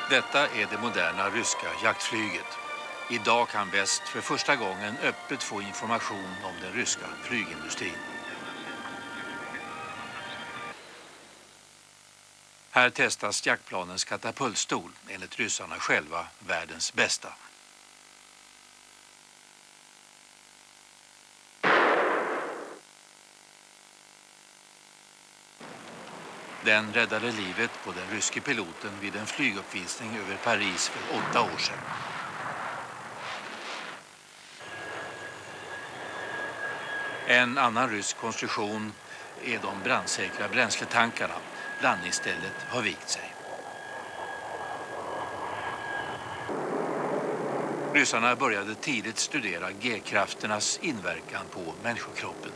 Detta är det moderna ryska jaktflyget. Idag kan väst för första gången öppet få information om den ryska flygindustrin. Här testas jaktplanens katapultstol, enligt ryssarna själva världens bästa. Den räddade livet på den ryske piloten vid en flyguppvisning över Paris för 8 år sedan. En annan rysk konstruktion är de brandsäkra bränsletankarna. Landningsstället har vikt sig. Ryssarna började tidigt studera G-krafternas inverkan på människokroppen.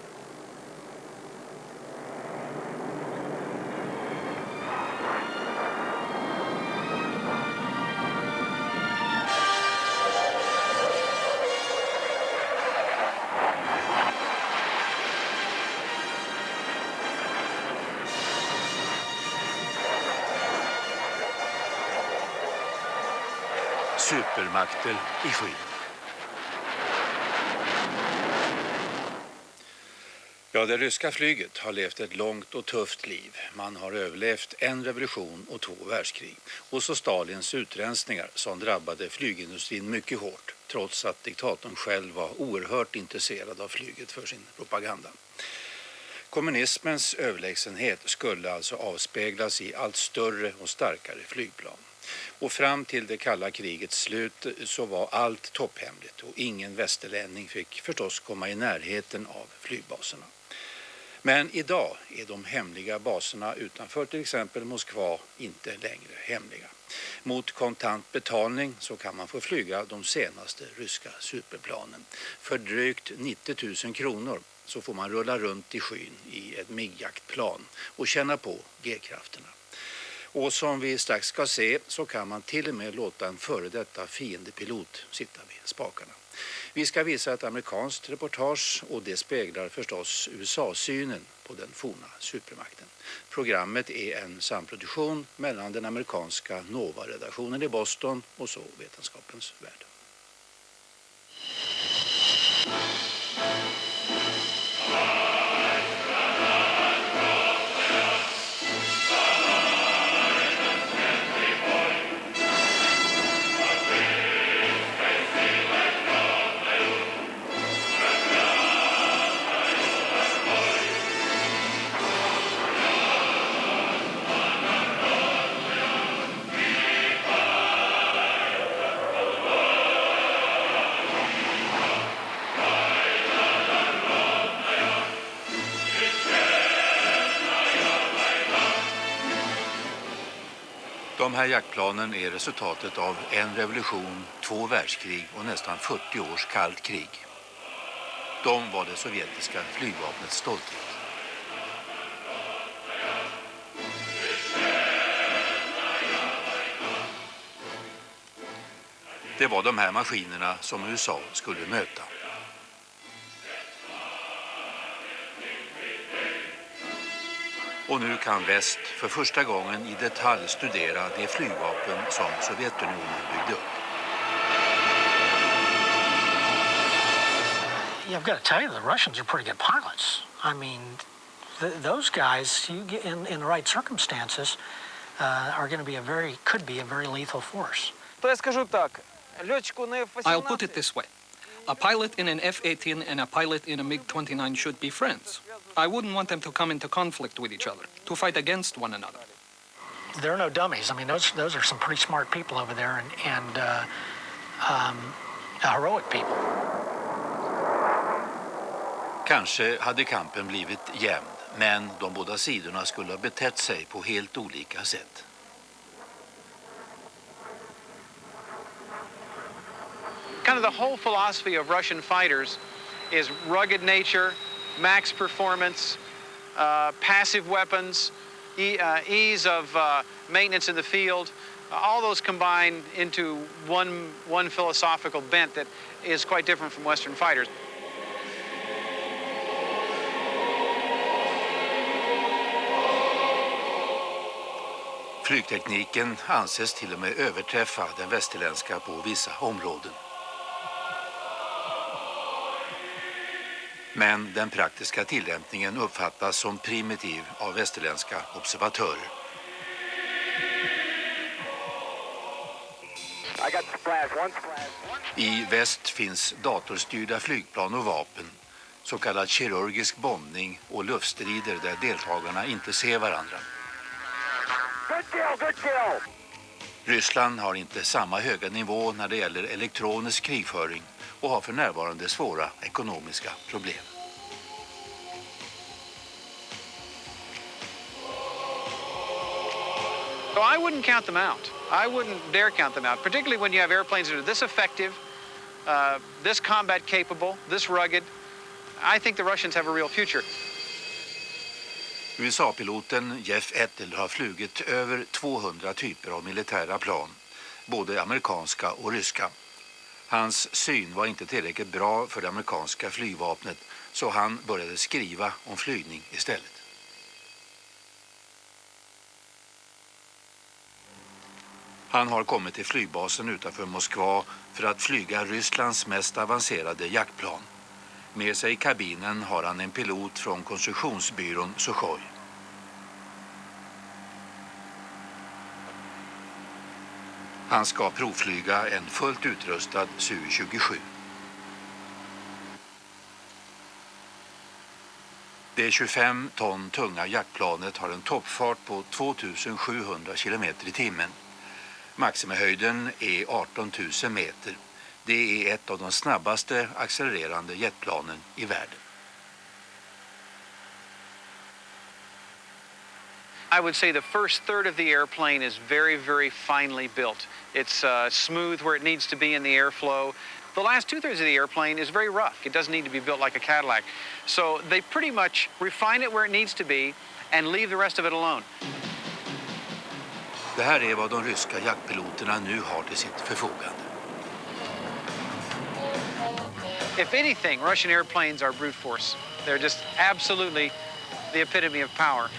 Supermakter i skyn. Ja, det ryska flyget har levt ett långt och tufft liv. Man har överlevt en revolution och 2 världskrig. Och så Stalins utrensningar som drabbade flygindustrin mycket hårt, trots att diktatorn själv var oerhört intresserad av flyget för sin propaganda. Kommunismens överlägsenhet skulle alltså avspeglas i allt större och starkare flygplan. Och fram till det kalla krigets slut så var allt topphemligt och ingen västerlänning fick förstås komma i närheten av flygbaserna. Men idag är de hemliga baserna utanför till exempel Moskva inte längre hemliga. Mot kontant betalning så kan man få flyga de senaste ryska superplanen. För drygt 90 000 kronor så får man rulla runt i skyn i ett MiG-jaktplan och känna på G-krafterna. Och som vi strax ska se så kan man till och med låta en före detta fiendepilot sitta vid spakarna. Vi ska visa ett amerikanskt reportage och det speglar förstås USA-synen på den forna supermakten. Programmet är en samproduktion mellan den amerikanska Nova-redaktionen i Boston och så Vetenskapens värld. De här jaktplanen är resultatet av en revolution, 2 världskrig och nästan 40 års kallt krig. De var det sovjetiska flygvapnets stolthet. Det var de här maskinerna som USA skulle möta. Och nu kan väst för första gången i detalj studera det flygvapen som Sovjetunionen byggde upp. I've got to tell you, the Russians are pretty good pilots. I mean, those guys, you get in the right circumstances, are going to be could be a very lethal force. I'll put it this way. A pilot in an F-18 and a pilot in a MiG-29 should be friends. I wouldn't want them to come into conflict with each other, to fight against one another. They're no dummies. I mean, those are some pretty smart people over there and heroic people. Kanske hade kampen blivit jämn, men de båda sidorna skulle ha betett sig på helt olika sätt. Kind of the whole philosophy of Russian fighters is rugged nature, max performance, passive weapons, ease of maintenance in the field, all those combined into one philosophical bent that is quite different from Western fighters. Flygtekniken anses till och med överträffa den västerländska på vissa områden. Men den praktiska tillämpningen uppfattas som primitiv av västerländska observatörer. I väst finns datorstyrda flygplan och vapen, så kallad kirurgisk bombning och luftstrider där deltagarna inte ser varandra. Ryssland har inte samma höga nivå när det gäller elektronisk krigföring och har för närvarande svåra ekonomiska problem. So I wouldn't count them out. I wouldn't dare count them out, particularly when you have airplanes that are this effective, this combat capable, this rugged. I think the Russians have a real future. USA-piloten Jeff Ettel har flugit över 200 typer av militära plan, både amerikanska och ryska. Hans syn var inte tillräckligt bra för det amerikanska flygvapnet, så han började skriva om flygning istället. Han har kommit till flygbasen utanför Moskva för att flyga Rysslands mest avancerade jaktplan. Med sig i kabinen har han en pilot från konstruktionsbyrån Sukhoi. Han ska provflyga en fullt utrustad Su-27. Det 25 ton tunga jaktplanet har en toppfart på 2700 km i timmen. Maximihöjden är 18 000 meter. Det är ett av de snabbaste accelererande jetplanen i världen. I would say the first third of the airplane is very, very finely built. It's smooth where it needs to be in the airflow. The last two-thirds of the airplane is very rough. It doesn't need to be built like a Cadillac. So they pretty much refine it where it needs to be and leave the rest of it alone. Det här är vad de ryska jaktpiloterna nu har till sitt förfogande. If anything, Russian airplanes are brute force. They're just absolutely the epitome of power.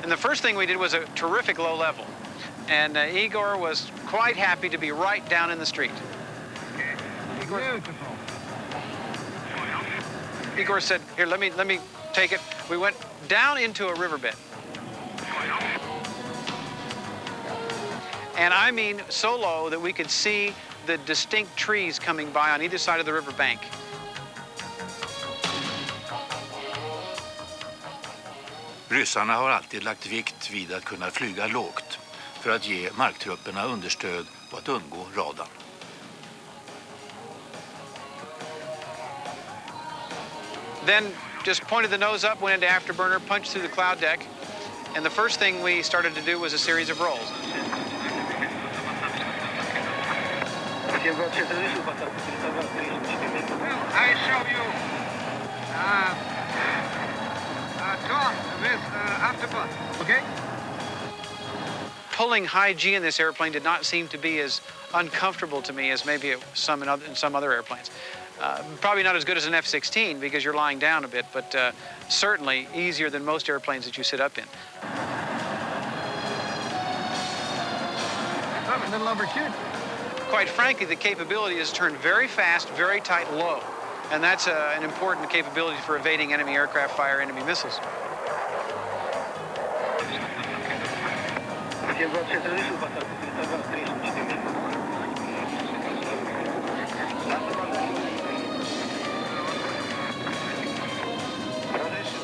And the first thing we did was a terrific low level. And Igor was quite happy to be right down in the street. Igor said, "Here, let me take it." We went down into a riverbed. And I mean so low that we could see the distinct trees coming by on either side of the riverbank. Ryssarna har alltid lagt vikt vid att kunna flyga lågt för att ge marktrupperna understöd och att undgå radarn. Then just pointed the nose up, went into afterburner, punched through the cloud deck. And the first thing we started to do was a series of rolls. I show you turn with afterburn, okay? Pulling high G in this airplane did not seem to be as uncomfortable to me as maybe in some other airplanes. Probably not as good as an F-16 because you're lying down a bit, but certainly easier than most airplanes that you sit up in. A little over two. Quite frankly, the capability is turned very fast, very tight, low. And that's an important capability for evading enemy aircraft fire, enemy missiles.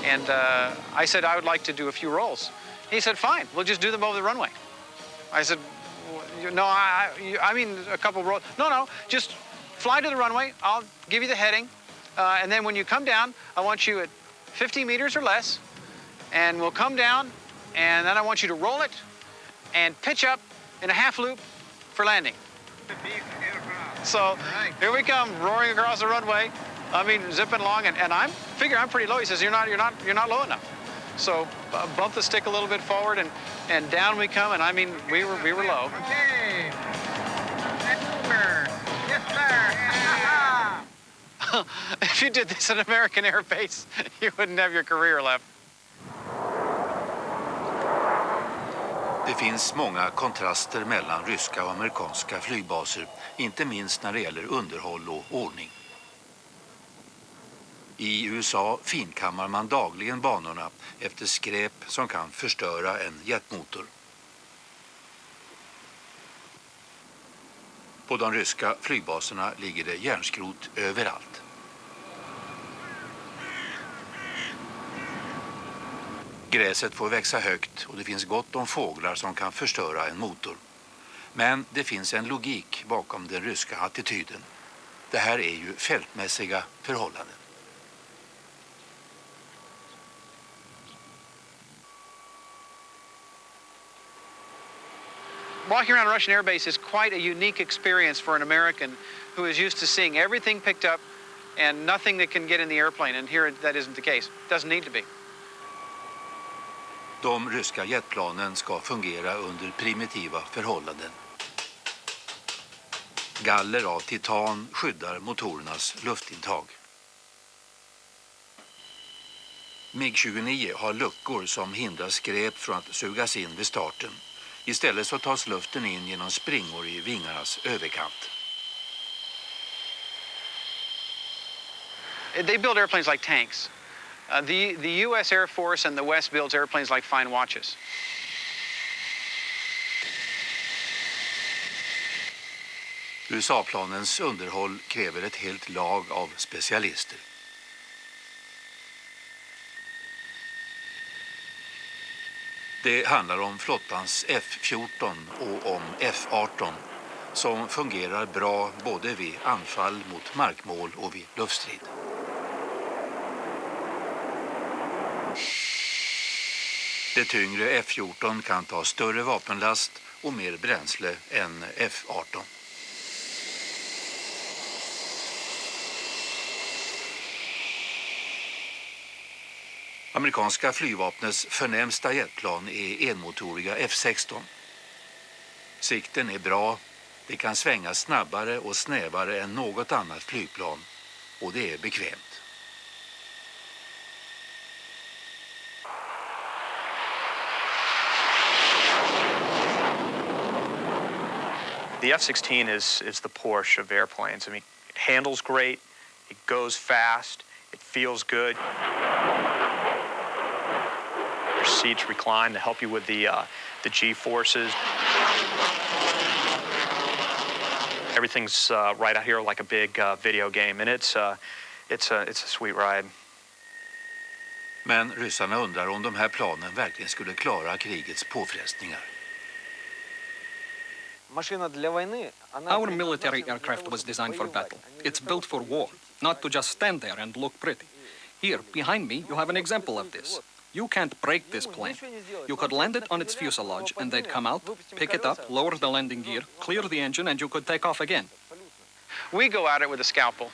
And I said I would like to do a few rolls. He said, fine, we'll just do them over the runway. I said, no, I mean a couple rolls. No, just fly to the runway. I'll give you the heading. And then when you come down, I want you at 50 meters or less. And we'll come down, and then I want you to roll it and pitch up in a half loop for landing. So here we come, roaring across the runway. I mean, zipping along, and I'm pretty low. He says, you're not low enough. So bump the stick a little bit forward, and down we come. And I mean, we were low. Okay. Yes, sir. Well, if you did this at American Air Base, you wouldn't have your career left. Det finns många kontraster mellan ryska och amerikanska flygbaser, inte minst när det gäller underhåll och ordning. I USA finkammar man dagligen banorna efter skräp som kan förstöra en jetmotor. På de ryska flygbaserna ligger det järnskrot överallt. Gräset får växa högt och det finns gott om fåglar som kan förstöra en motor. Men det finns en logik bakom den ryska attityden. Det här är ju fältmässiga förhållanden. Walking around a Russian air base is quite a unique experience for an American who is used to seeing everything picked up and nothing that can get in the airplane. And here that isn't the case. It doesn't need to be. De ryska jetplanen ska fungera under primitiva förhållanden. Galler av titan skyddar motorernas luftintag. MiG-29 har luckor som hindrar skräp från att sugas in vid starten. Istället så tas luften in genom springor i vingarnas överkant. They build airplanes like tanks. The U.S. Air Force and the West builds airplanes like fine watches. USA-planens underhåll kräver ett helt lag av specialister. Det handlar om flottans F-14 och om F-18 som fungerar bra både vid anfall mot markmål och vid luftstrid. Det tyngre F-14 kan ta större vapenlast och mer bränsle än F-18. Amerikanska flygvapnets förnämsta jetplan är enmotoriga F-16. Sikten är bra, det kan svänga snabbare och snävare än något annat flygplan och det är bekvämt. The F-16 is the Porsche of airplanes. I mean, it handles great, it goes fast, it feels good. Your seats recline to help you with the G-forces. Everything's right out here like a big video game, and it's a sweet ride. Men ryssarna undrar om de här planen verkligen skulle klara krigets påfrestningar. Our military aircraft was designed for battle. It's built for war, not to just stand there and look pretty. Here, behind me, you have an example of this. You can't break this plane. You could land it on its fuselage and they'd come out, pick it up, lower the landing gear, clear the engine, and you could take off again. We go at it with a scalpel,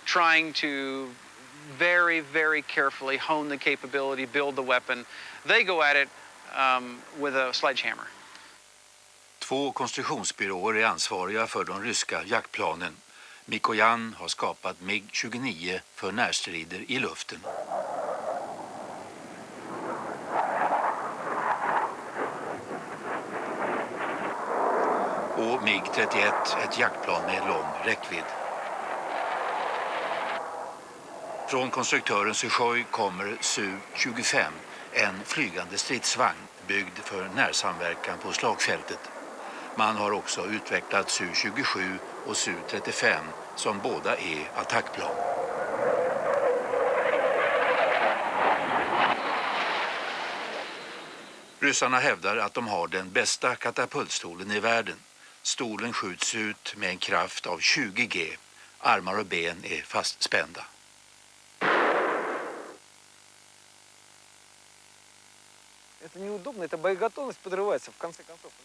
trying to very, very carefully hone the capability, build the weapon. They go at it with a sledgehammer. 2 konstruktionsbyråer är ansvariga för de ryska jaktplanen. Mikoyan har skapat MiG-29 för närstrider i luften. Och MiG-31, ett jaktplan med lång räckvidd. Från konstruktören Sukhoi kommer Su-25, en flygande stridsvagn byggd för närsamverkan på slagfältet. Man har också utvecklat Su-27 och Su-35 som båda är attackplan. Ryssarna hävdar att de har den bästa katapultstolen i världen. Stolen skjuts ut med en kraft av 20 G. Armar och ben är fastspända.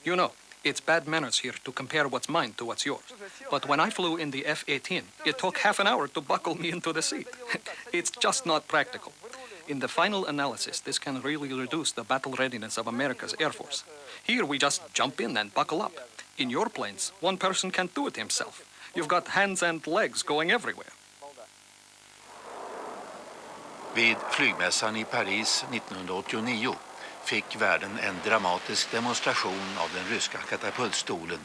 You know, it's bad manners here to compare what's mine to what's yours. But when I flew in the F-18, it took half an hour to buckle me into the seat. It's just not practical. In the final analysis, this can really reduce the battle readiness of America's Air Force. Here we just jump in and buckle up. In your planes, one person can't do it himself. You've got hands and legs going everywhere. Vid flygmässan i Paris 1989 fick världen en dramatisk demonstration av den ryska katapultstolen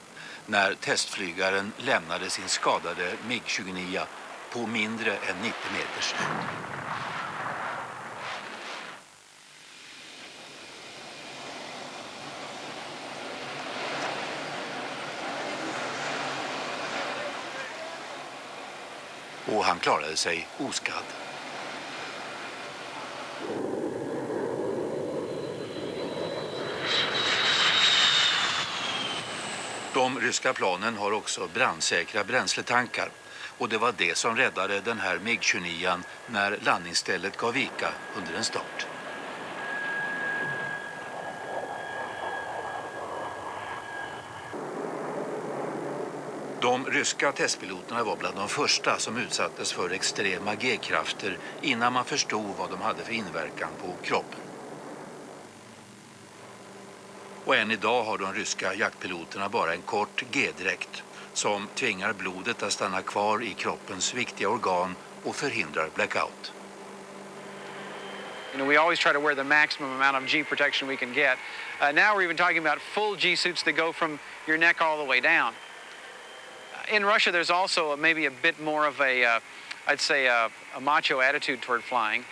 när testflygaren lämnade sin skadade MiG-29 på mindre än 90 meters höjd. Och han klarade sig oskadd. De ryska planen har också brandsäkra bränsletankar och det var det som räddade den här MiG-29 när landningsstället gav vika under en start. De ryska testpiloterna var bland de första som utsattes för extrema G-krafter innan man förstod vad de hade för inverkan på kroppen. Och än idag har de ryska jaktpiloterna bara en kort G-dräkt som tvingar blodet att stanna kvar i kroppens viktiga organ och förhindrar blackout. You know, we always try to wear the maximum amount of G protection we can get. Now we're even talking about full G suits that go from your neck all the way down. In Russia, there's also maybe a bit more of a, I'd say, a macho attitude toward flying.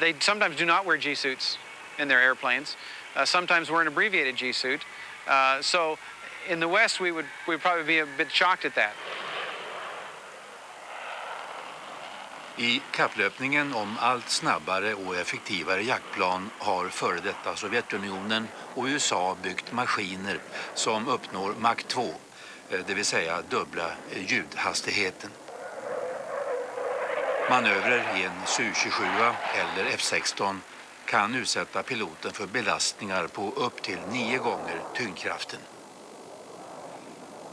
They sometimes do not wear G suits in their airplanes. Sometimes wear an abbreviated G suit. So in the West, we'd probably be a bit shocked at that. I kapplöpningen om allt snabbare och effektivare jaktplan har före detta Sovjetunionen och USA byggt maskiner som uppnår Mach 2, det vill säga dubbla ljudhastigheten. Manövrer i en Su-27 eller F-16 kan utsätta piloten för belastningar på upp till 9 gånger tyngdkraften.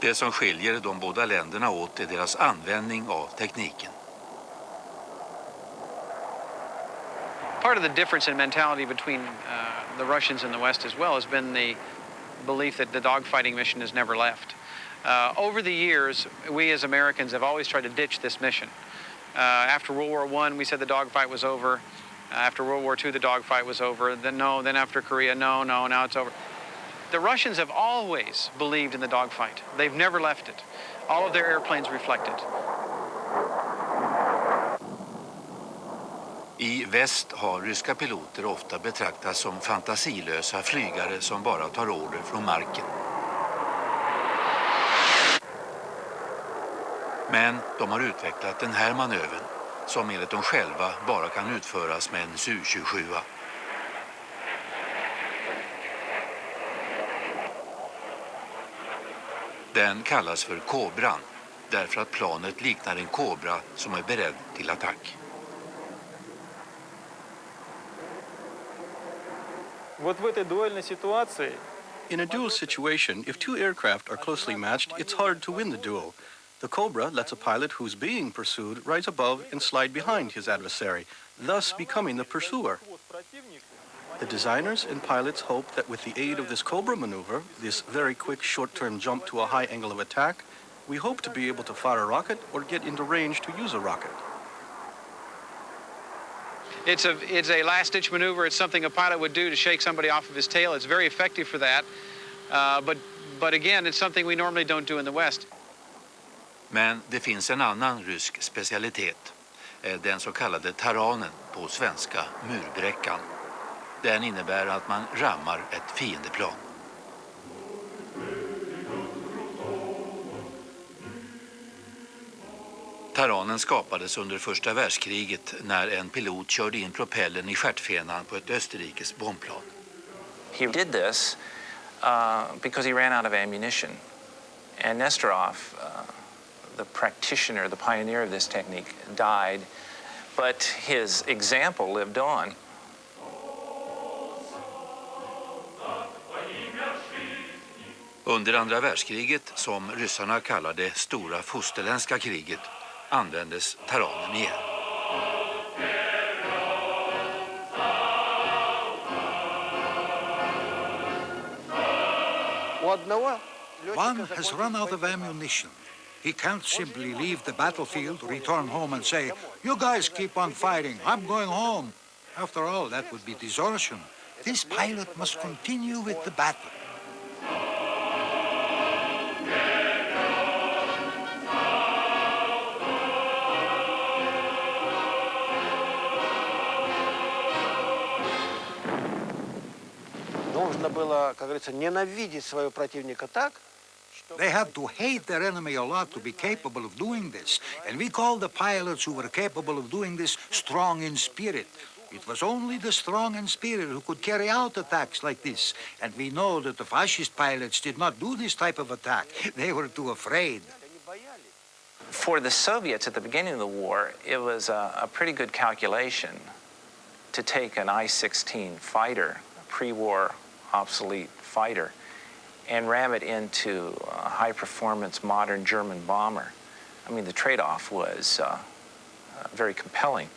Det som skiljer de båda länderna åt är deras användning av tekniken. Part of the difference in mentality between the Russians and the West as well has been the belief that the dogfighting mission has never left. Over the years, we as Americans have always tried to ditch this mission. After World War I, we said the dogfight was over. After World War II, the dogfight was over. Then after Korea, no, now it's over. The Russians have always believed in the dogfight. They've never left it. All of their airplanes reflect it. I väst har ryska piloter ofta betraktats som fantasilösa flygare som bara tar order från marken. Men de har utvecklat den här manövern som enligt dem själva bara kan utföras med en Su-27. Den kallas för kobran därför att planet liknar en kobra som är beredd till attack. In a duel situation, if two aircraft are closely matched, it's hard to win the duel. The Cobra lets a pilot who's being pursued rise above and slide behind his adversary, thus becoming the pursuer. The designers and pilots hope that with the aid of this Cobra maneuver, this very quick short-term jump to a high angle of attack, we hope to be able to fire a rocket or get into range to use a rocket. It's a last-ditch maneuver. It's something a pilot would do to shake somebody off of his tail. It's very effective for that. But again, it's something we normally don't do in the West. Men det finns en annan rysk specialitet, den så kallade taranen, på svenska murbräckan. Den innebär att man rammar ett fiendeplan. Taranen skapades under första världskriget när en pilot körde in propellen i stjärtfenan på ett österrikiskt bombplan. He did this because he ran out of ammunition. And Nesterov, the practitioner, the pioneer of this technique, died, but his example lived on. Under andra världskriget, som ryssarna kallar det stora fosterländska kriget, användes taranen igen. One has run out of ammunition. He can't simply leave the battlefield, return home and say, "You guys keep on fighting, I'm going home." After all, that would be desertion. This pilot must continue with the battle. Нужно было, как говорится, ненавидеть своего противника так, They had to hate their enemy a lot to be capable of doing this, and we call the pilots who were capable of doing this strong in spirit. It was only the strong in spirit who could carry out attacks like this, and we know that the fascist pilots did not do this type of attack. They were too afraid. For the Soviets at the beginning of the war, it was a pretty good calculation to take an I-16 fighter, a pre-war obsolete fighter, and ram it into a high-performance modern German bomber. I mean, the trade-off was very compelling.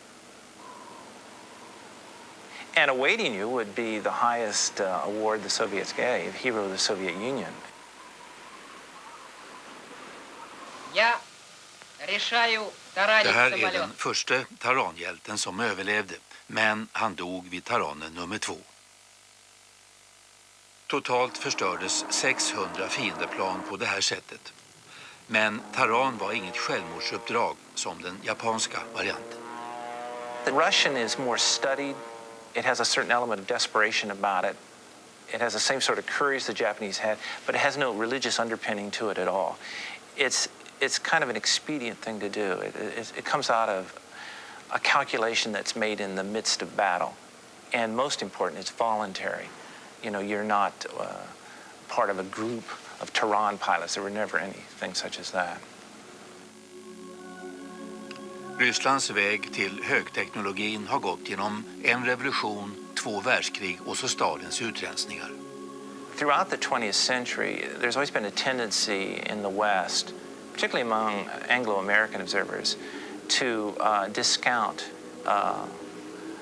And awaiting you would be the highest award the Soviets gave, Hero of the Soviet Union. Det här är den första taranhjälten som överlevde, men han dog vid taranen nummer 2. Totalt förstördes 600 fiendeplan på det här sättet. Men taran var inget självmordsuppdrag som den japanska varianten. The Russian is more studied. It has a certain element of desperation about it. It has the same sort of courage the Japanese had, but it has no religious underpinning to it at all. It's kind of an expedient thing to do. It comes out of a calculation that's made in the midst of battle. And most important, it's voluntary. You know, you're not part of a group of Tehran pilots. There were never anything such as that. Rysslands väg till högteknologin har gått genom en revolution, 2 världskrig och så Stalins utrensningar. Throughout the 20th century, there's always been a tendency in the West, particularly among Anglo-American observers, to discount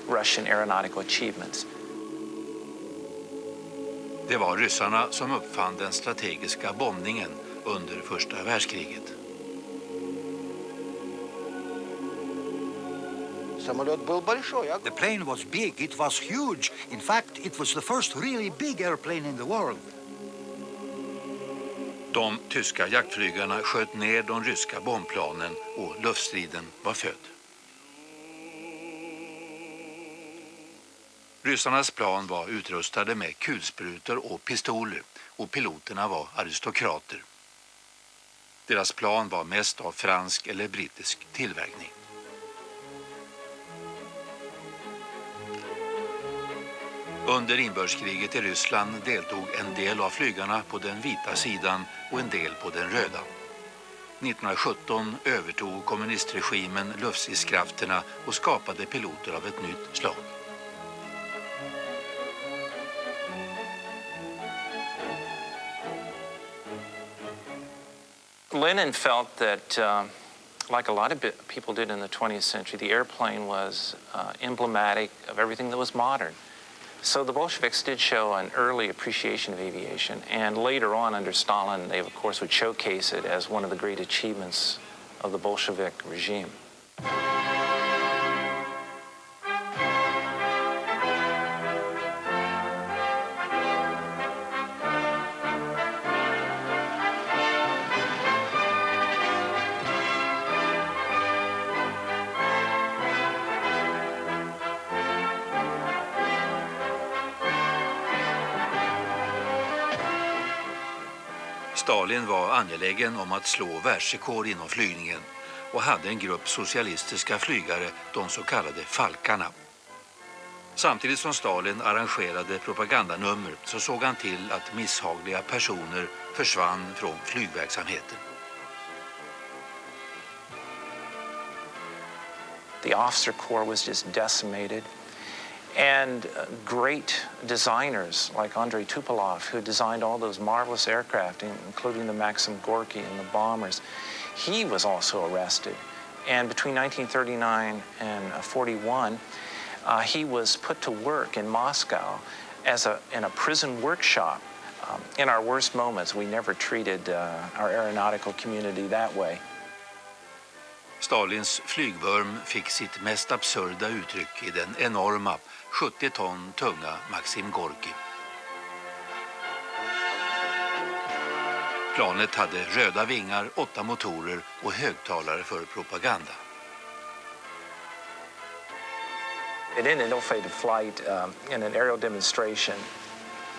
Russian aeronautical achievements. Det var ryssarna som uppfann den strategiska bombningen under första världskriget. The plane was big, it was huge. In fact, it was the first really big airplane in the world. De tyska jaktflygarna sköt ner de ryska bombplanen och luftstriden var född. Ryssarnas plan var utrustade med kulsprutor och pistoler och piloterna var aristokrater. Deras plan var mest av fransk eller brittisk tillverkning. Under inbördeskriget i Ryssland deltog en del av flygarna på den vita sidan och en del på den röda. 1917 övertog kommunistregimen luftstridskrafterna och skapade piloter av ett nytt slag. Lenin felt that, like a lot of people did in the 20th century, the airplane was emblematic of everything that was modern. So the Bolsheviks did show an early appreciation of aviation, and later on under Stalin, they of course would showcase it as one of the great achievements of the Bolshevik regime. Stalin var angelägen om att slå världsrekord inom flygningen och hade en grupp socialistiska flygare, de så kallade falkarna. Samtidigt som Stalin arrangerade propagandanummer så såg han till att misshagliga personer försvann från flygverksamheten. The officer corps was just decimated. And great designers like Andrei Tupolev, who designed all those marvelous aircraft, including the Maxim Gorky and the bombers, he was also arrested. And between 1939 and 41, he was put to work in Moscow in a prison workshop In our worst moments, we never treated our aeronautical community that way. Stalins flygvurm fick sitt mest absurda uttryck i den enorma 70 ton tunga Maxim Gorki. Planet hade röda vingar, 8 motorer och högtalare för propaganda. It ended an ill-fated flight in an aerial demonstration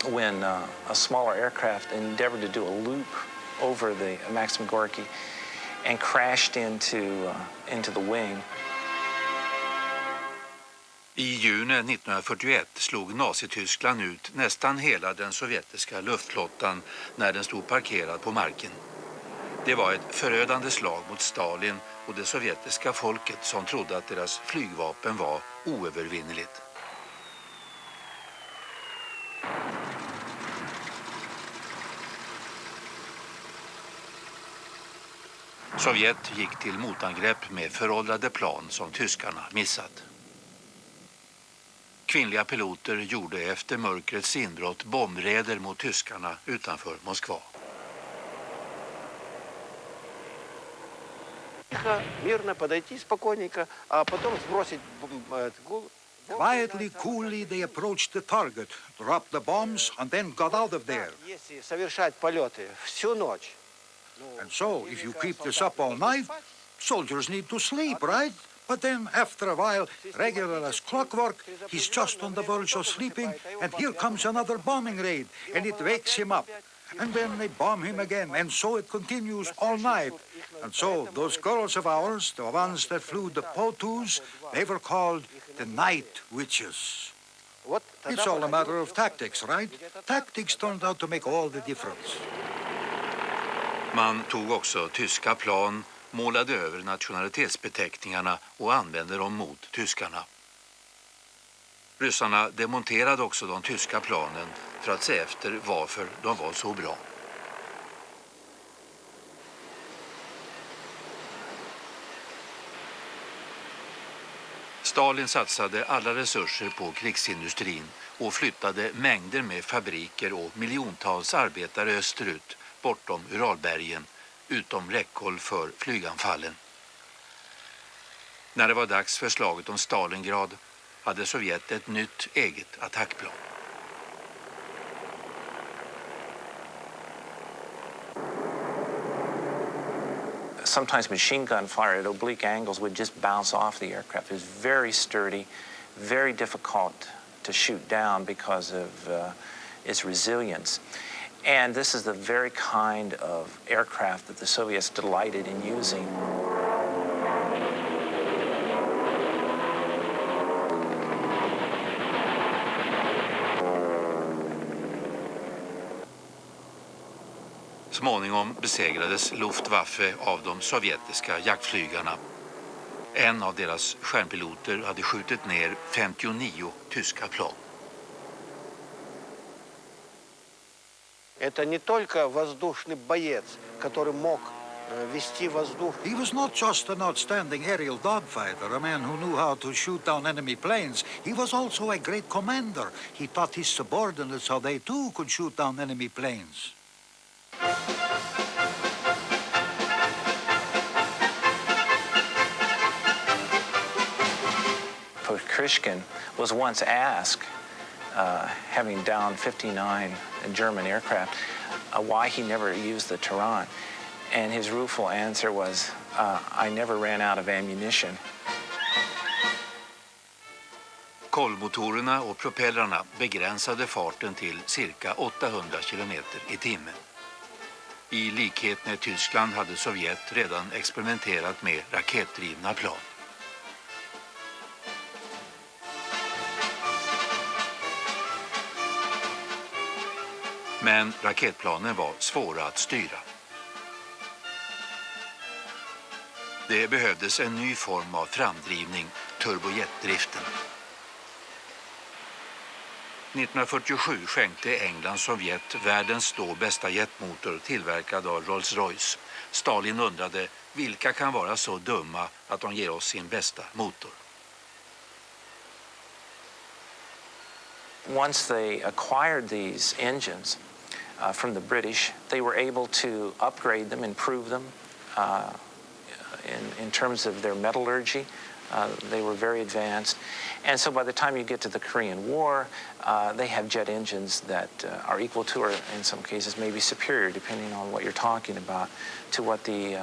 when a smaller aircraft endeavored to do a loop over the Maxim Gorky and crashed into the wing. I juni 1941 slog Nazityskland ut nästan hela den sovjetiska luftflottan när den stod parkerad på marken. Det var ett förödande slag mot Stalin och det sovjetiska folket som trodde att deras flygvapen var oövervinneligt. Sovjet gick till motangrepp med föråldrade plan som tyskarna missat. Kvinnliga piloter gjorde efter mörkrets inbrott bombräder mot tyskarna utanför Moskva. Мирно подойти спокойненько, а потом сбросить Quietly, coolly, they approached the target, dropped the bombs, and then got out of there. Если совершать полеты всю ночь. And so, if you keep this up all night, soldiers need to sleep, right? But then, after a while, regular as clockwork, he's just on the verge of sleeping, and here comes another bombing raid, and it wakes him up. And then they bomb him again, and so it continues all night. And so, those girls of ours, the ones that flew the Po-2s, they were called the Night Witches. It's all a matter of tactics, right? Tactics turned out to make all the difference. Man tog också tyska plan, målade över nationalitetsbeteckningarna och använde dem mot tyskarna. Ryssarna demonterade också de tyska planen för att se efter varför de var så bra. Stalin satsade alla resurser på krigsindustrin och flyttade mängder med fabriker och miljontals arbetare österut, bortom Uralbergen, utom räckhåll för flyganfallen. När det var dags för slaget om Stalingrad hade Sovjet ett nytt eget attackplan. Sometimes machine gun fire at oblique angles would just bounce off the aircraft. It was very sturdy, very difficult to shoot down because of its resilience. And this is the very kind of aircraft that the Soviets delighted in using. Småningom besegrades Luftwaffe av de sovjetiska jaktflygarna. En av deras stjärnpiloter hade skjutit ner 59 tyska plan. Это не только воздушный боец, который мог вести воздух. He was not just an outstanding aerial dogfighter, a man who knew how to shoot down enemy planes. He was also a great commander. He taught his subordinates how they too could shoot down enemy planes. Pushkin was once asked, having downed 59 German aircraft, why he never used the Tehran. And his rueful answer was, I never ran out of ammunition. Kolvmotorerna och propellrarna begränsade farten till cirka 800 km i timmen. I likhet med Tyskland hade Sovjet redan experimenterat med raketdrivna plan. Men raketplanen var svåra att styra. Det behövdes en ny form av framdrivning, turbojetdriften. 1947 skänkte England Sovjet världens då bästa jetmotor tillverkad av Rolls-Royce. Stalin undrade vilka kan vara så dumma att de ger oss sin bästa motor. Once they acquired these engines, from the British. They were able to upgrade them, improve them in terms of their metallurgy. They were very advanced. And so by the time you get to the Korean War, they have jet engines that are equal to, or in some cases maybe superior, depending on what you're talking about, to what the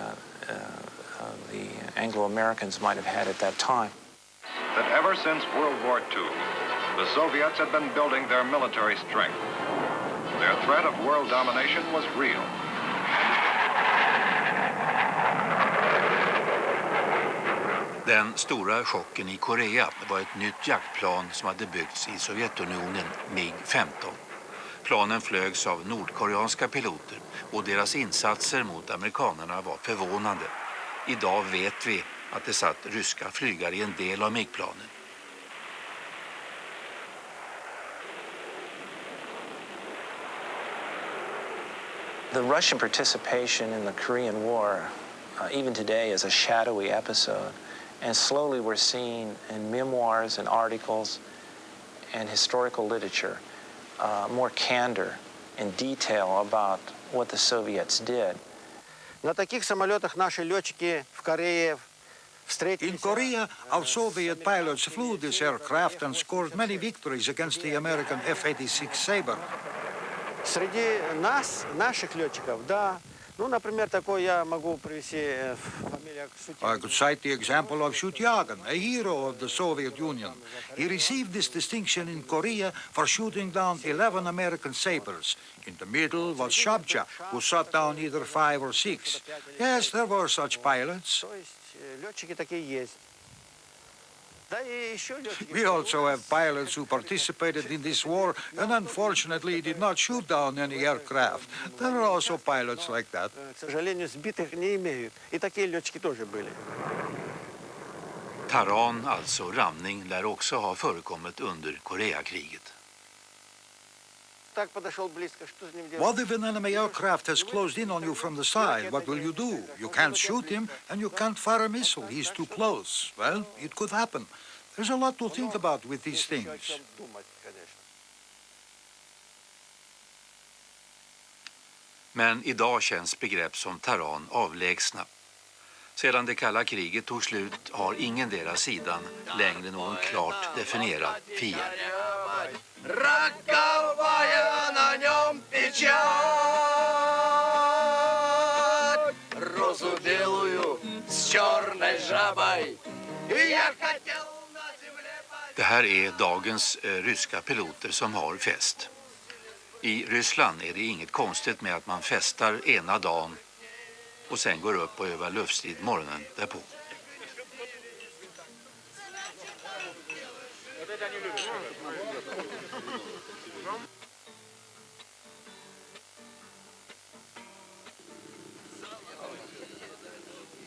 Anglo-Americans might have had at that time. That ever since World War II, the Soviets had been building their military strength. Their threat of world domination was real. Den stora chocken i Korea var ett nytt jaktplan som hade byggts i Sovjetunionen, MiG-15. Planen flögs av nordkoreanska piloter och deras insatser mot amerikanerna var förvånande. Idag vet vi att det satt ryska flygare i en del av MiG-planen. The Russian participation in the Korean War, even today, is a shadowy episode. And slowly we're seeing in memoirs and articles and historical literature more candor and detail about what the Soviets did. На таких самолетах наши летчики в Корее встретились. In Korea, our Soviet pilots flew this aircraft and scored many victories against the American F-86 Sabre. Среди нас, наших летчиков, да. Ну, например, такой я могу привести фамилию Сутягин. I could cite the example of Shutyagin, a hero of the Soviet Union. He received this distinction in Korea for shooting down 11 American Sabres. In the middle was Shabcha, who shot down either 5 or 6. Yes, there were such pilots. То есть летчики такие есть. Да и еще летчики. We also have pilots who participated in this war and unfortunately did not shoot down any aircraft. There are also pilots like that. К сожалению, сбитых не имеют. И такие летчики тоже были. Taran, alltså ramning, lär också ha förekommit under Koreakriget. Так подошел близко, что с ним делать? What if an enemy aircraft has closed in on you from the side? What will you do? You can't shoot him and you can't fire a missile. He's too close. Well, it could happen. There's a lot to think about with these things. Men idag känns begrepp som taran avlägsna. Sedan det kalla kriget tog slut har ingen deras sidan längre någon klart definierad fiende. Роковая на нем печать, розу белую с черной жабой. Я хотел на земле... Det här är dagens ryska piloter som har fest. I Ryssland är det inget konstigt med att man festar ena dagen och sen går upp och övar luftstrid morgonen därpå.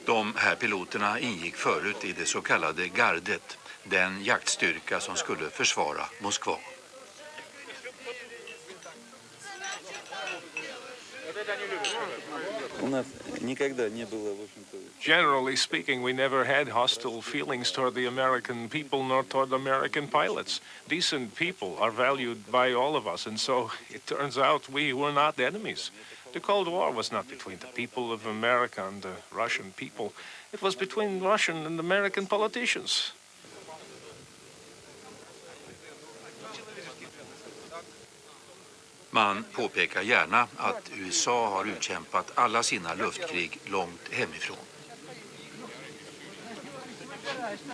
De här piloterna ingick förut i det så kallade gardet, den jaktstyrka som skulle försvara Moskva. Generally speaking, we never had hostile feelings toward the American people nor toward American pilots. Decent people are valued by all of us, and so it turns out we were not enemies. The Cold War was not between the people of America and the Russian people. It was between Russian and American politicians. Man påpekar gärna att USA har utkämpat alla sina luftkrig långt hemifrån.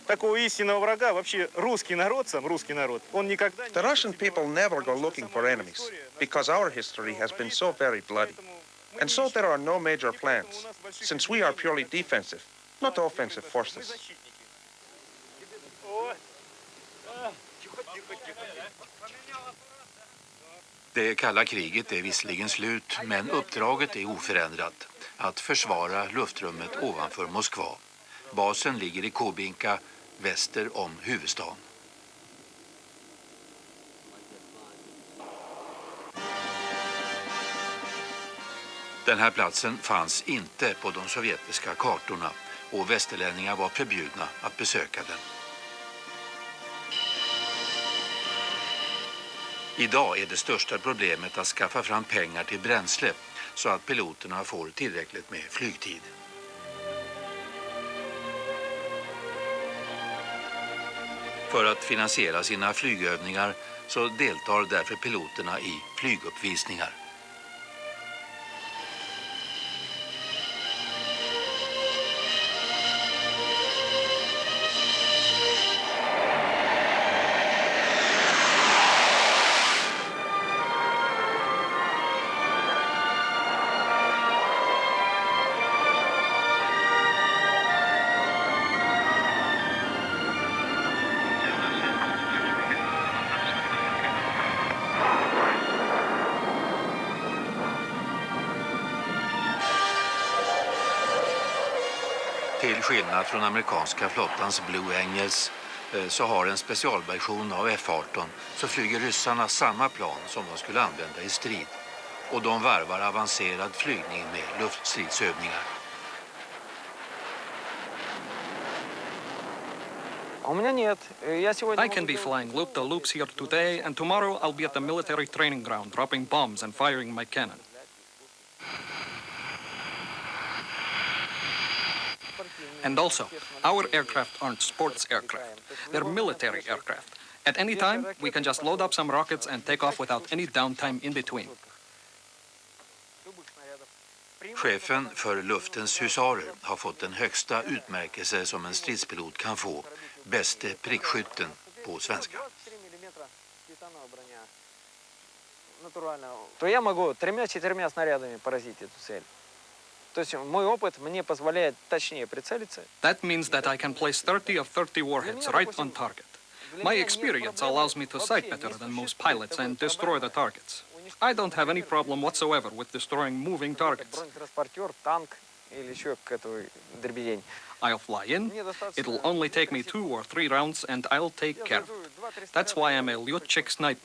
Такого истинного врага вообще русский народ, сам русский народ, он никогда... The Russian people never go looking for enemies because our history has been so very bloody. And so there are no major plans, since we are purely defensive, not offensive forces. Det kalla kriget är visserligen slut, men uppdraget är oförändrat. Att försvara luftrummet ovanför Moskva. Basen ligger i Kobinka, väster om huvudstaden. Den här platsen fanns inte på de sovjetiska kartorna och västerlänningar var förbjudna att besöka den. Idag är det största problemet att skaffa fram pengar till bränsle så att piloterna får tillräckligt med flygtid. För att finansiera sina flygövningar så deltar därför piloterna i flyguppvisningar. Till skillnad från amerikanska flottans Blue Angels så har en specialversion av F-18 så flyger ryssarna samma plan som de skulle använda i strid. Och de varvar avancerad flygning med luftstridsövningar. I can be flying loop-to-loops here today, and tomorrow I'll be at the military training ground, dropping bombs and firing my cannon. And also, our aircraft aren't sports aircraft. They're military aircraft. At any time, we can just load up some rockets and take off without any downtime in between. Chefen för luftens husarer har fått den högsta utmärkelse som en stridspilot kan få, bäste prickskytten på svenska. То я могу 3-4 снарядами поразить эту цель. То есть мой опыт мне позволяет точнее прицелиться. That means that I can place 30 of 30 warheads right on target. My experience allows me to sight better than most pilots and destroy the targets. I don't have any problem whatsoever with destroying moving targets. I'll fly in, it'll only take me 2 or 3 rounds and I'll take care of it. That's why I'm a Lyotchik sniper.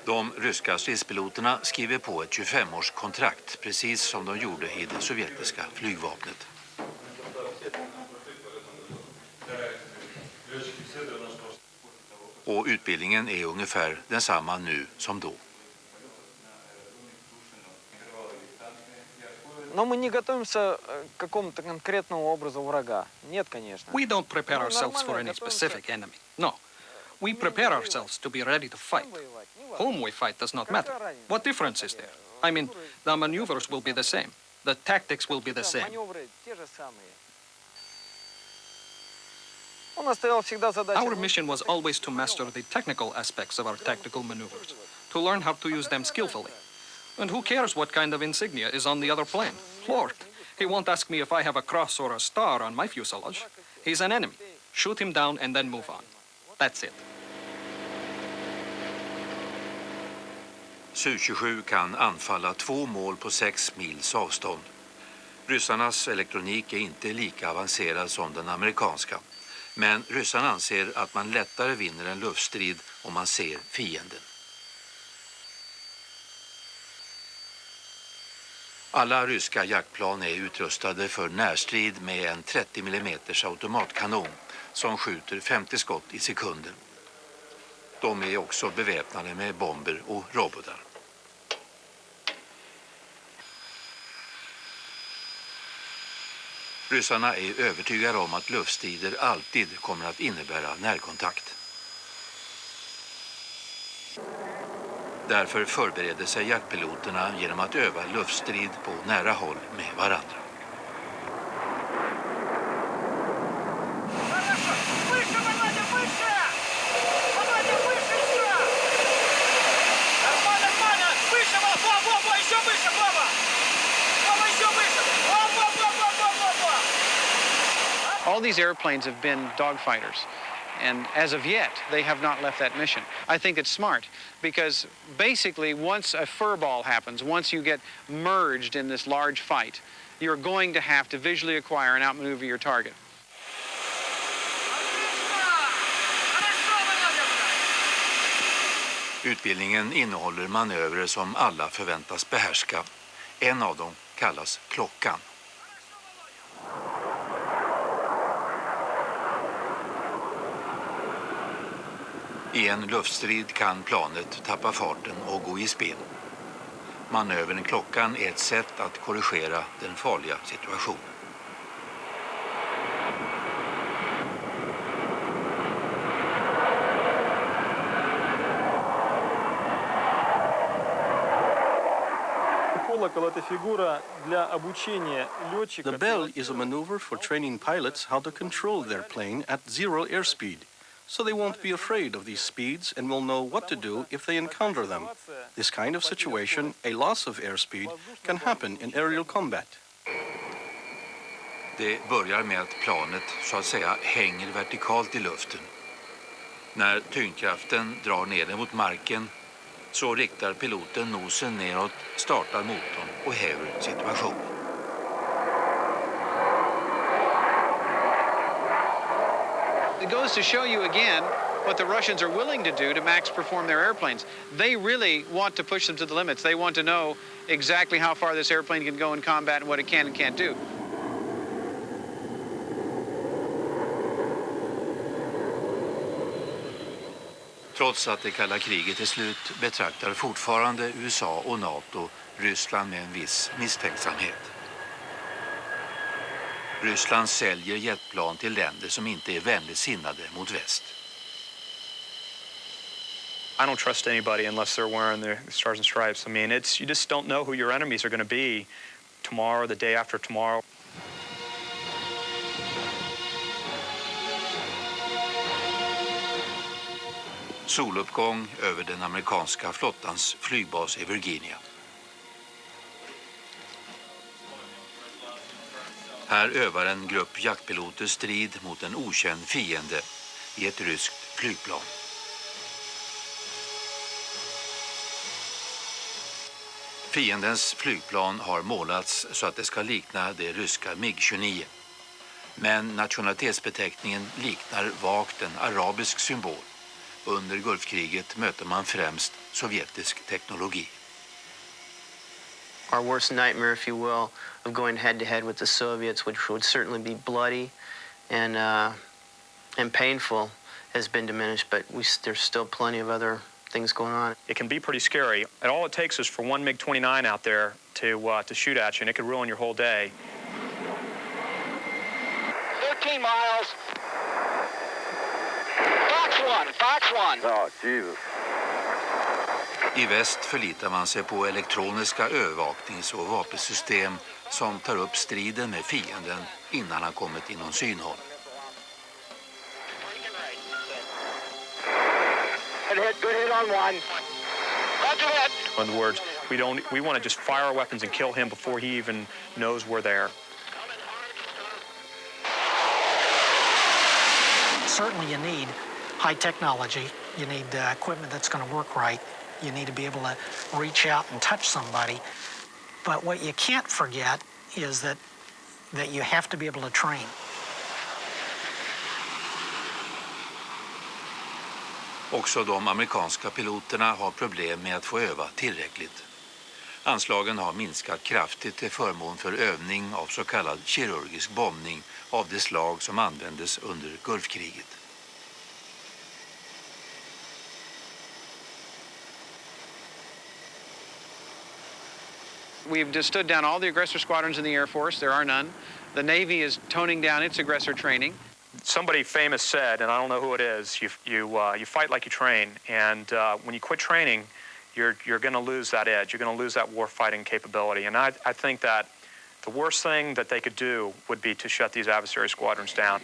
De ryska stridspiloterna skriver på ett 25-årskontrakt, precis som de gjorde i det sovjetiska flygvapnet. Och utbildningen är ungefär densamma nu som då. Но мы не готовимся к какому-то конкретному образу врага. Нет, конечно. We don't prepare ourselves for any specific enemy. No. We prepare ourselves to be ready to fight. Whom we fight does not matter. What difference is there? I mean, the maneuvers will be the same. The tactics will be the same. Our mission was always to master the technical aspects of our tactical maneuvers, to learn how to use them skillfully. And who cares what kind of insignia is on the other plane? Lord, he won't ask me if I have a cross or a star on my fuselage. He's an enemy. Shoot him down and then move on. That's it. Su-27 kan anfalla 2 mål på 6 mils avstånd. Ryssarnas elektronik är inte lika avancerad som den amerikanska. Men ryssarna anser att man lättare vinner en luftstrid om man ser fienden. Alla ryska jaktplan är utrustade för närstrid med en 30 mm automatkanon som skjuter 50 skott i sekunden. De är också beväpnade med bomber och robotar. Ryssarna är övertygade om att luftstrider alltid kommer att innebära närkontakt. Därför förbereder sig jaktpiloterna genom att öva luftstrid på nära håll med varandra. All these airplanes have been dogfighters, and as of yet, they have not left that mission. I think it's smart, because basically once a furball happens, once you get merged in this large fight, you're going to have to visually acquire and outmaneuver your target. Utbildningen innehåller manövrer som alla förväntas behärska. En av dem kallas klockan. I en luftstrid kan planet tappa farten och gå i spinn. Manövern klockan är ett sätt att korrigera den farliga situationen. The bell is a maneuver for training pilots how to control their plane at zero airspeed, so they won't be afraid of these speeds and will know what to do if they encounter them. This kind of situation, a loss of airspeed, can happen in aerial combat. Det börjar med att planet så att säga hänger vertikalt i luften. När tyngdkraften drar ner den mot marken så riktar piloten nosen neråt, startar motorn och häver situationen. It goes to show you again what the Russians are willing to do to max perform their airplanes. They really want to push them to the limits. They want to know exactly how far this airplane can go in combat and what it can and can't do. Trots att det kalla kriget är slut betraktar fortfarande USA och NATO Ryssland med en viss misstänksamhet. Ryssland säljer jetplan till länder som inte är vänligt sinnade mot väst. I don't trust anybody unless they're wearing their stars and stripes. I mean, you just don't know who your enemies are going to be tomorrow, the day after tomorrow. Soluppgång över den amerikanska flottans flygbas i Virginia. Här övar en grupp jaktpiloter strid mot en okänd fiende i ett ryskt flygplan. Fiendens flygplan har målats så att det ska likna det ryska MiG-29. Men nationalitetsbeteckningen liknar vagt en arabisk symbol. Under Gulfkriget möter man främst sovjetisk teknologi. Our worst nightmare, if you will, of going head-to-head with the Soviets, which would certainly be bloody and painful, has been diminished, but there's still plenty of other things going on. It can be pretty scary. And all it takes is for one MiG-29 out there to shoot at you, and it could ruin your whole day. 13 miles. Fox 1. Oh, Jesus. I väst förlitar man sig på elektroniska övervaknings- och vapensystem som tar upp striden med fienden innan han kommit inom synhåll. Good hit on one. Roger that. In other words, we want to just fire our weapons and kill him before he even knows we're there. Certainly you need high technology. You need equipment that's going to work right. You need to be able to reach out and touch somebody. But what you can't forget is that you have to be able to train. Också de amerikanska piloterna har problem med att få öva tillräckligt. Anslagen har minskat kraftigt till förmån för övning av så kallad kirurgisk bombning av det slag som användes under Gulfkriget. We've just stood down all the aggressor squadrons in the Air Force. There are none. The Navy is toning down its aggressor training. Somebody famous said, and I don't know who it is, you fight like you train, and when you quit training, you're going to lose that edge. You're going to lose that war-fighting capability. And I think that the worst thing that they could do would be to shut these adversary squadrons down.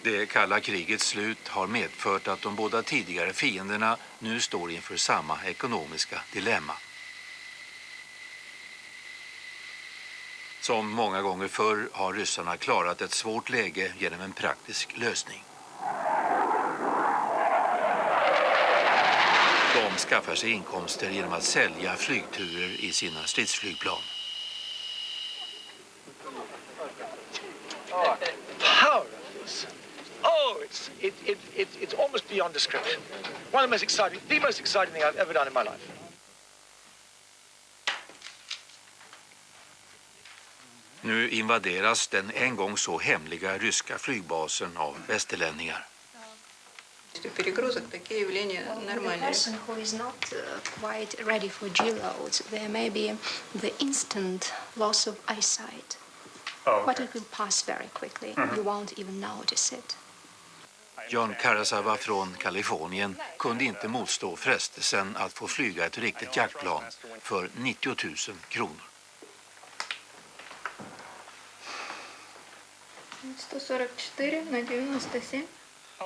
Det kalla krigets slut har medfört att de båda tidigare fienderna nu står inför samma ekonomiska dilemma. Som många gånger förr har ryssarna klarat ett svårt läge genom en praktisk lösning. De skaffar sig inkomster genom att sälja flygturer i sina stridsflygplan. Power of this. Oh, it's almost beyond description. One of the most exciting thing I've ever done in my life. Nu invaderas den en gång så hemliga ryska flygbasen av västerlänningar. The person who is not quite ready for G-loads, there may be the instant loss of eyesight. Oh, okay. But it will pass very quickly. You won't even notice it. John Karasawa från Kalifornien kunde inte motstå frestelsen att få flyga ett riktigt jaktplan för 90 000 kronor. 144 на 97.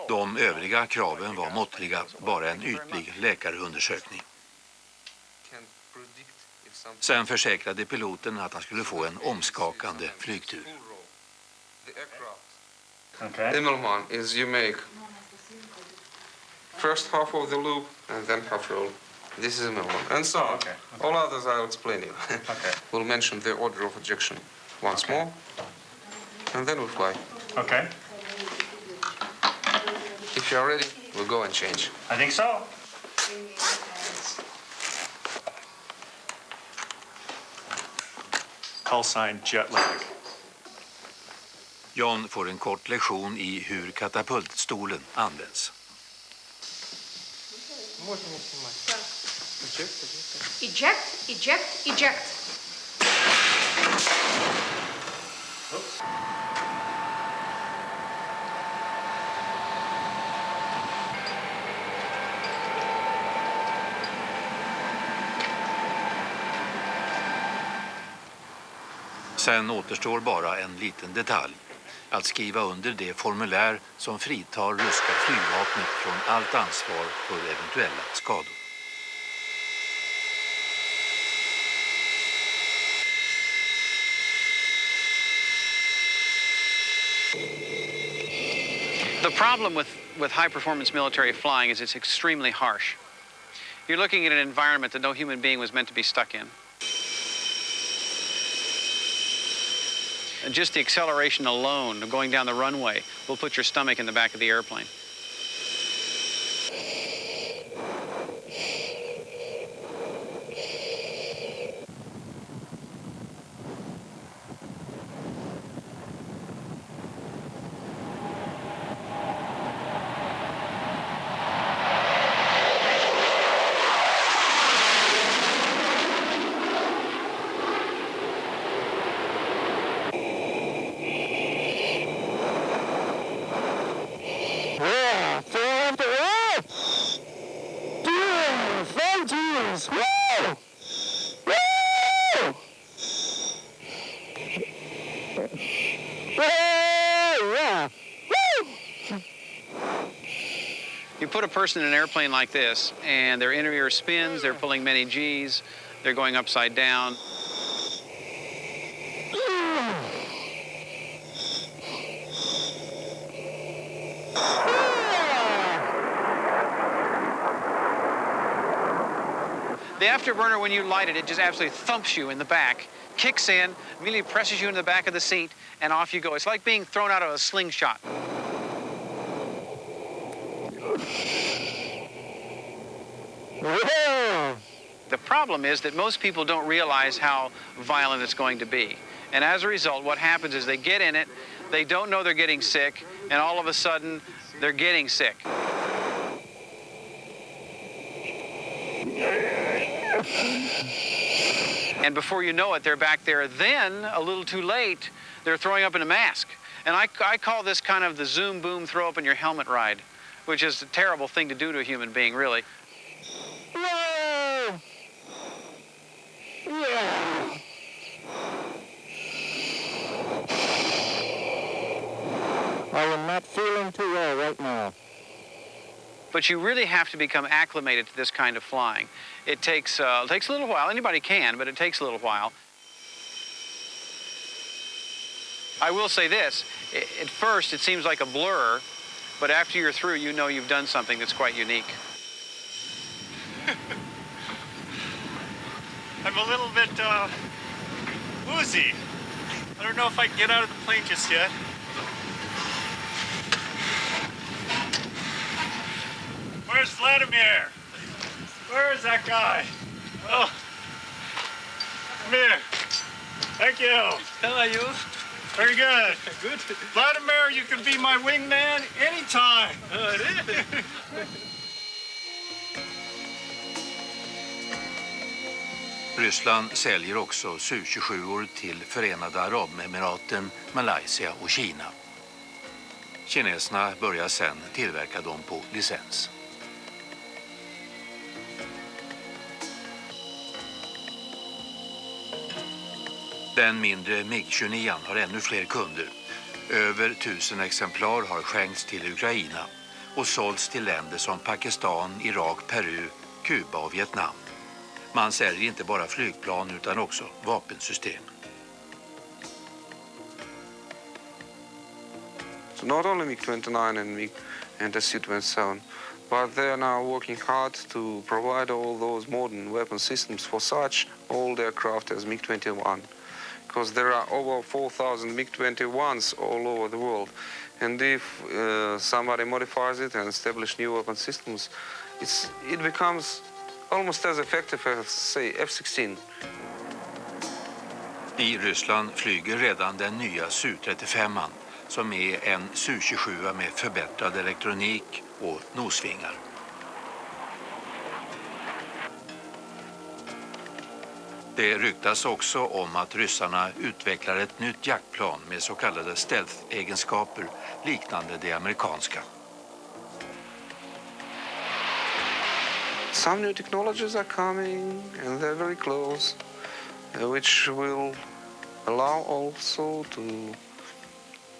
De övriga kraven var måttliga, bara en ytlig läkarundersökning. Sen försäkrade piloten att han skulle få en omskakande flygtur. Okay. Immelman is you make first half of the loop and then half roll. This is Immelman. And so on. Okay. All others I'll explain you. Okay. We'll mention the order of ejection once more. And then we'll fly. Okay. If you're ready, we'll go and change. I think so. Call sign jet lag. John får en kort lektion i hur katapultstolen används. Eject, eject, eject. Oops. Sen återstår bara en liten detalj. Att skriva under det formulär som fritar ryska flygvapnet från allt ansvar för eventuella skador. The problem with high-performance military flying is it's extremely harsh. You're looking at an environment that no human being was meant to be stuck in. And just the acceleration alone of going down the runway will put your stomach in the back of the airplane. You put a person in an airplane like this, and their inner ear spins, they're pulling many G's, they're going upside down. The afterburner, when you light it, it just absolutely thumps you in the back, kicks in, immediately presses you in the back of the seat, and off you go. It's like being thrown out of a slingshot. The problem is that most people don't realize how violent it's going to be. And as a result, what happens is they get in it, they don't know they're getting sick, and all of a sudden, they're getting sick. And before you know it, they're back there. Then, a little too late, they're throwing up in a mask. And I call this kind of the zoom, boom, throw up in your helmet ride, which is a terrible thing to do to a human being, really. I am not feeling too well right now. But you really have to become acclimated to this kind of flying. It takes a little while. Anybody can, but it takes a little while. I will say this, at first it seems like a blur, but after you're through, you know you've done something that's quite unique. I'm a little bit woozy. I don't know if I can get out of the plane just yet. Where's Vladimir? Where is that guy? Oh, come here. Thank you. How are you? Very good. Good. Vladimir, you can be my wingman anytime. Ryssland säljer också Su-27 till Förenade Arabemiraten, Malaysia och Kina. Kineserna börjar sedan tillverka dem på licens. Den mindre MiG-29 har ännu fler kunder. Över 1000 exemplar har skänkts till Ukraina och sålts till länder som Pakistan, Irak, Peru, Kuba och Vietnam. Man säljer inte bara flygplan utan också vapensystem. So not only MiG-29 and the Su-27, but they are now working hard to provide all those modern weapon systems for such old aircraft as MiG-21. Because there are over 4,000 MiG-21s all over the world. And if somebody modifies it and establishes new weapon systems, it becomes almost as effective as, say, F-16. I Ryssland flyger redan den nya Su-35 som är en Su-27 med förbättrad elektronik och nosvingar. Det ryktas också om att ryssarna utvecklar ett nytt jaktplan med så kallade stealth-egenskaper liknande det amerikanska. Some new technologies are coming and they're very close, which will allow also to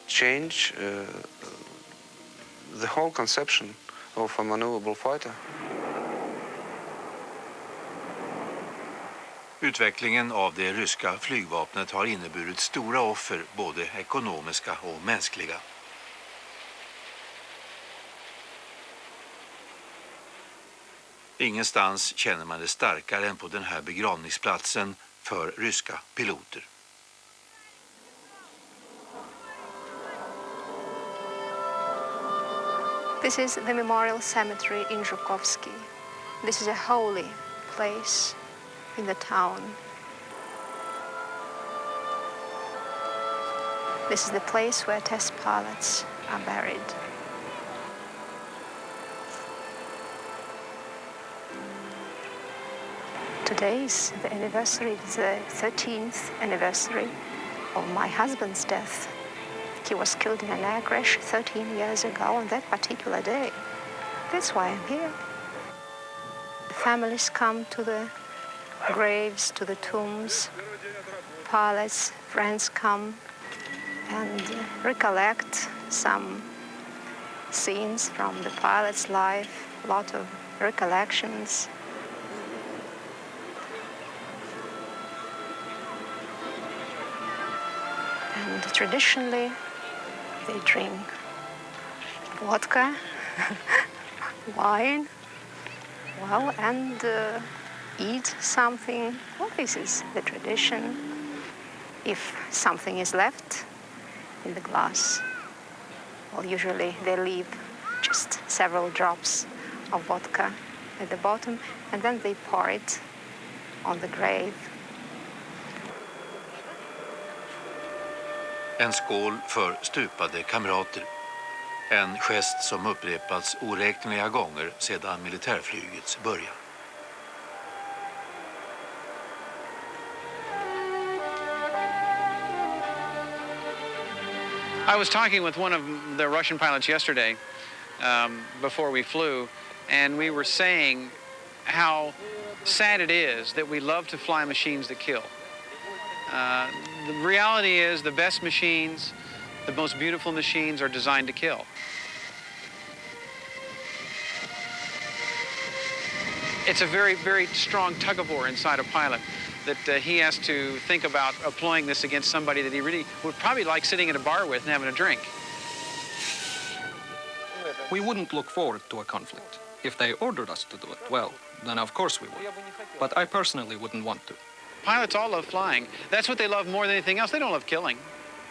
change the whole conception of a maneuverable fighter. Utvecklingen av det ryska flygvapnet har inneburit stora offer, både ekonomiska och mänskliga. Ingenstans känner man det starkare än på den här begravningsplatsen för ryska piloter. This is the memorial cemetery in Zhukovsky. This is a holy place in the town. This is the place where test pilots are buried. Today is the anniversary, the 13th anniversary of my husband's death. He was killed in an air crash 13 years ago on that particular day. That's why I'm here. The families come to the graves, to the tombs. Pilots, friends come and recollect some scenes from the pilot's life, a lot of recollections. And traditionally, they drink vodka, wine, well, and eat something. Well, this is the tradition. If something is left in the glass, well, usually they leave just several drops of vodka at the bottom, and then they pour it on the grave. En skål för stupade kamrater. En gest som upprepats oräkneliga gånger sedan militärflygets början. I was talking with one of the Russian pilots yesterday before we flew, and we were saying how sad it is that we love to fly machines that kill. The reality is the best machines, the most beautiful machines are designed to kill. It's a very, very strong tug-of-war inside a pilot that he has to think about employing this against somebody that he really would probably like sitting in a bar with and having a drink. We wouldn't look forward to a conflict. If they ordered us to do it, well, then of course we would. But I personally wouldn't want to. Pilots all love flying. That's what they love more than anything else. They don't love killing.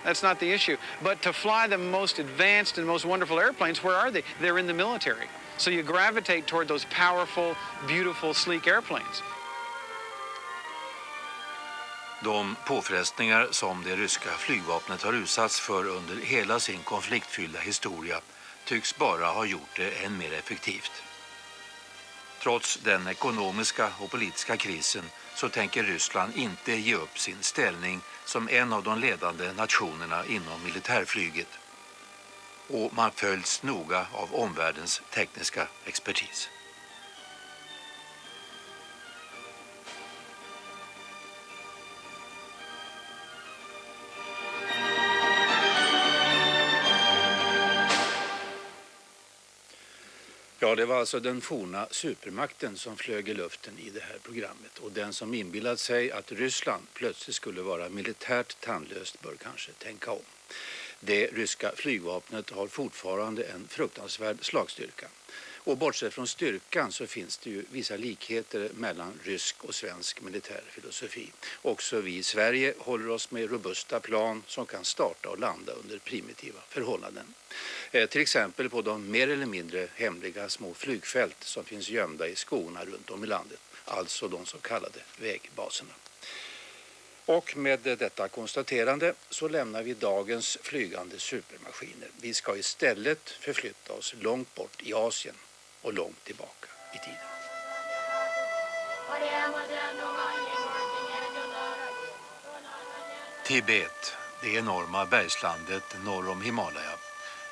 That's not the issue. But to fly the most advanced and most wonderful airplanes, where are they? They're in the military. So you gravitate toward those powerful, beautiful, sleek airplanes. De påfrestningar som det ryska flygvapnet har utsatts för under hela sin konfliktfyllda historia tycks bara ha gjort det än mer effektivt. Trots den ekonomiska och politiska krisen så tänker Ryssland inte ge upp sin ställning som en av de ledande nationerna inom militärflyget. Och man följs noga av omvärldens tekniska expertis. Ja, det var alltså den forna supermakten som flög i luften i det här programmet. Och den som inbillat sig att Ryssland plötsligt skulle vara militärt tandlöst bör kanske tänka om. Det ryska flygvapnet har fortfarande en fruktansvärd slagstyrka. Och bortsett från styrkan så finns det ju vissa likheter mellan rysk och svensk militärfilosofi. Också vi i Sverige håller oss med robusta plan som kan starta och landa under primitiva förhållanden. Till exempel på de mer eller mindre hemliga små flygfält som finns gömda i skogarna runt om i landet. Alltså de så kallade vägbaserna. Och med detta konstaterande så lämnar vi dagens flygande supermaskiner. Vi ska istället förflytta oss långt bort i Asien och långt tillbaka i tiden. Tibet, det enorma bergslandet norr om Himalaya.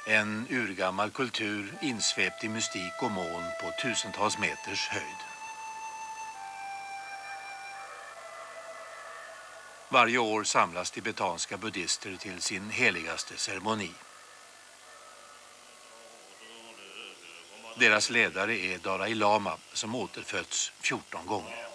En urgammal kultur insvept i mystik och moln på tusentals meters höjd. Varje år samlas tibetanska buddhister till sin heligaste ceremoni. Deras ledare är Dalai Lama som återfötts 14 gånger.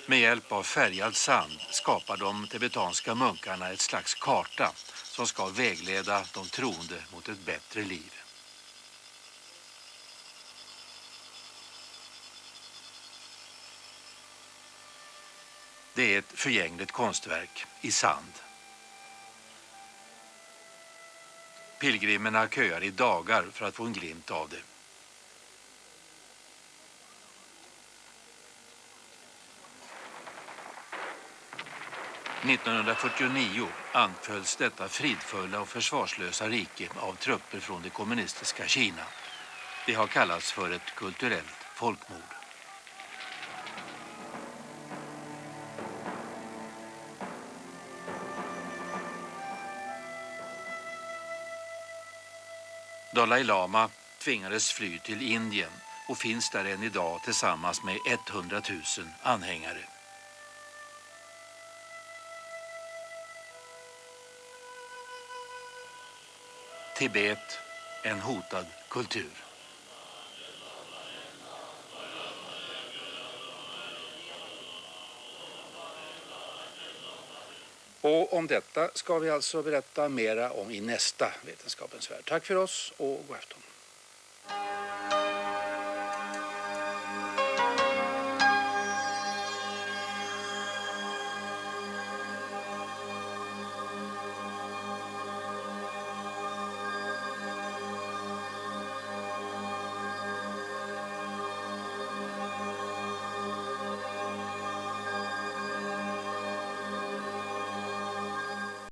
Med hjälp av färgad sand skapar de tibetanska munkarna ett slags karta som ska vägleda de troende mot ett bättre liv. Det är ett förgängligt konstverk i sand. Pilgrimerna köar i dagar för att få en glimt av det. –1949 anfölls detta fridfulla och försvarslösa rike av trupper från det kommunistiska Kina. Det har kallats för ett kulturellt folkmord. Dalai Lama tvingades fly till Indien och finns där än idag tillsammans med 100 000 anhängare. Tibet, en hotad kultur. Och om detta ska vi alltså berätta mera om i nästa Vetenskapens värld. Tack för oss och god afton.